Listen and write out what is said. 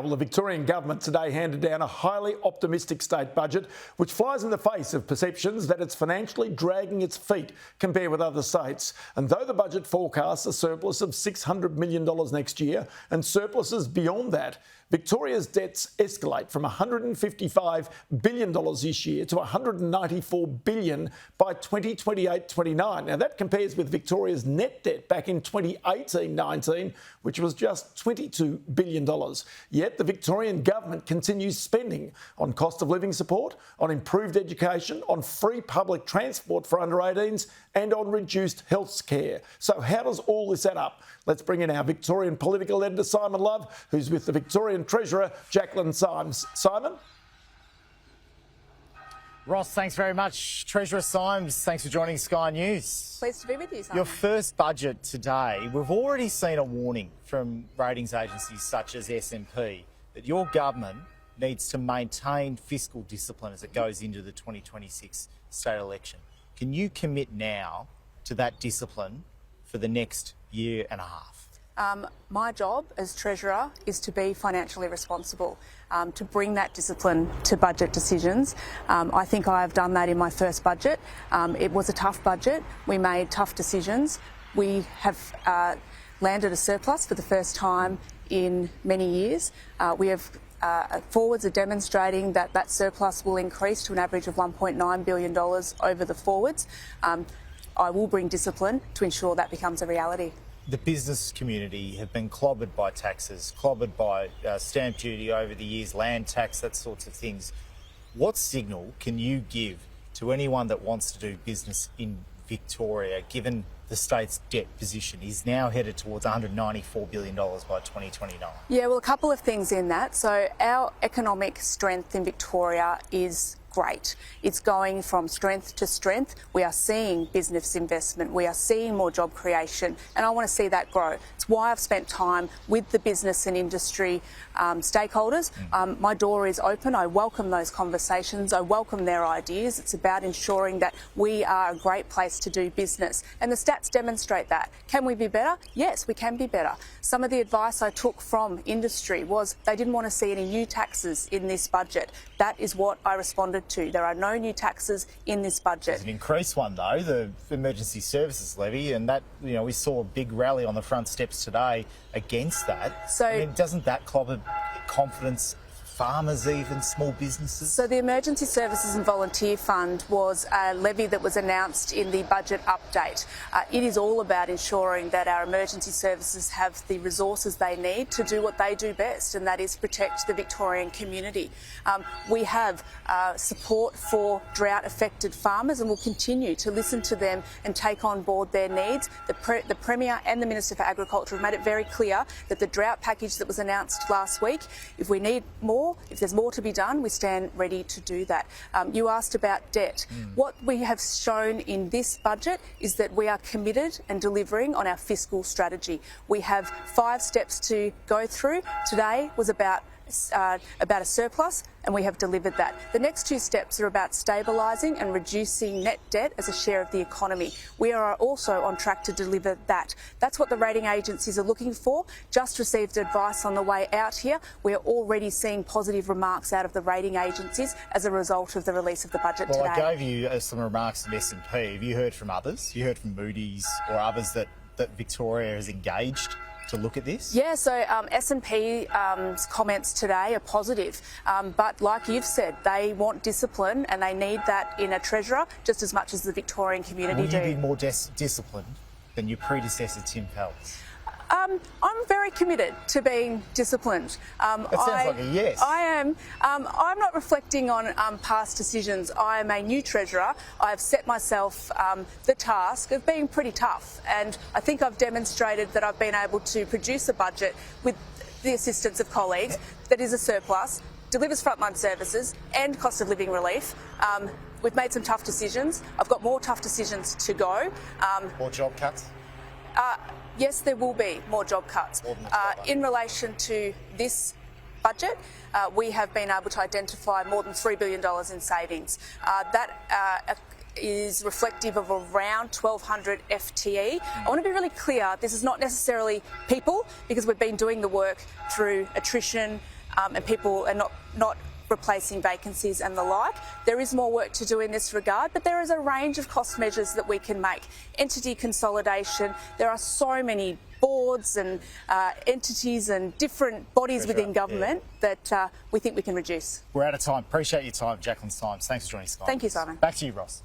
Well, the Victorian Government today handed down a highly optimistic state budget, which flies in the face of perceptions that it's financially dragging its feet compared with other states. And though the budget forecasts a surplus of $600 million next year and surpluses beyond that, Victoria's debts escalate from $155 billion this year to $194 billion by 2028-29. Now, that compares with Victoria's net debt back in 2018-19, which was just $22 billion. Yet the Victorian Government continues spending on cost of living support, on improved education, on free public transport for under 18s and on reduced health care. So how does all this add up? Let's bring in our Victorian political editor, Simon Love, who's with the Victorian Treasurer Jaclyn Symes. Simon? Ross, thanks very much. Treasurer Symes, thanks for joining Sky News. Pleased to be with you, Simon. Your first budget today, we've already seen a warning from ratings agencies such as S&P that your government needs to maintain fiscal discipline as it goes into the 2026 state election. Can you commit now to that discipline for the next year and a half? My job as Treasurer is to be financially responsible, to bring that discipline to budget decisions. I think I have done that in my first budget. It was a tough budget. We made tough decisions. We have landed a surplus for the first time in many years. We have forwards are demonstrating that that surplus will increase to an average of $1.9 billion over the forwards. I will bring discipline to ensure that becomes a reality. The business community have been clobbered by taxes, clobbered by stamp duty over the years, land tax, that sorts of things. What signal can you give to anyone that wants to do business in Victoria, given the state's debt position is now headed towards $194 billion by 2029? Yeah, well, a couple of things in that. So our economic strength in Victoria is great. It's going from strength to strength. We are seeing business investment. We are seeing more job creation, and I want to see that grow. It's why I've spent time with the business and industry stakeholders. My door is open. I welcome those conversations. I welcome their ideas. It's about ensuring that we are a great place to do business, and the stats demonstrate that. Can we be better? Yes, we can be better. Some of the advice I took from industry was they didn't want to see any new taxes in this budget. That is what I responded to. There are no new taxes in this budget. There's an increased one though, the emergency services levy, and that, you know, we saw a big rally on the front steps today against that. So, I mean, doesn't that clobber confidence, farmers even, small businesses? So the Emergency Services and Volunteer Fund was a levy that was announced in the budget update. It is all about ensuring that our emergency services have the resources they need to do what they do best, and that is protect the Victorian community. We have support for drought-affected farmers, and we'll continue to listen to them and take on board their needs. The Premier and the Minister for Agriculture have made it very clear that the drought package that was announced last week, if we need more, if there's more to be done, we stand ready to do that. You asked about debt. What we have shown in this budget is that we are committed and delivering on our fiscal strategy. We have 5 steps to go through. Today was about a surplus, and we have delivered that. The next 2 steps are about stabilising and reducing net debt as a share of the economy. We are also on track to deliver that. That's what the rating agencies are looking for. Just received advice on the way out here. We are already seeing positive remarks out of the rating agencies as a result of the release of the budget today. Well, I gave you some remarks from S&P. Have you heard from others? You heard from Moody's or others that Victoria is engaged to look at this? Yeah, so S&P's comments today are positive, but like you've said, they want discipline and they need that in a treasurer just as much as the Victorian community do. Will you be more disciplined than your predecessor, Tim Pels? I'm very committed to being disciplined. That sounds like a yes. I am. I'm not reflecting on past decisions. I am a new treasurer. I've set myself the task of being pretty tough, and I think I've demonstrated that I've been able to produce a budget with the assistance of colleagues that is a surplus, delivers frontline services and cost of living relief. We've made some tough decisions. I've got more tough decisions to go. More job cuts? Yes, there will be more job cuts. In relation to this budget, we have been able to identify more than $3 billion in savings. That is reflective of around 1,200 FTE. I want to be really clear, this is not necessarily people, because we've been doing the work through attrition, and people are not replacing vacancies and the like. There is more work to do in this regard, but there is a range of cost measures that we can make. Entity consolidation, there are so many boards and entities and different bodies within government that we think we can reduce. We're out of time. Appreciate your time, Jaclyn Symes. Thanks for joining us. Thank you, Simon. Back to you, Ross.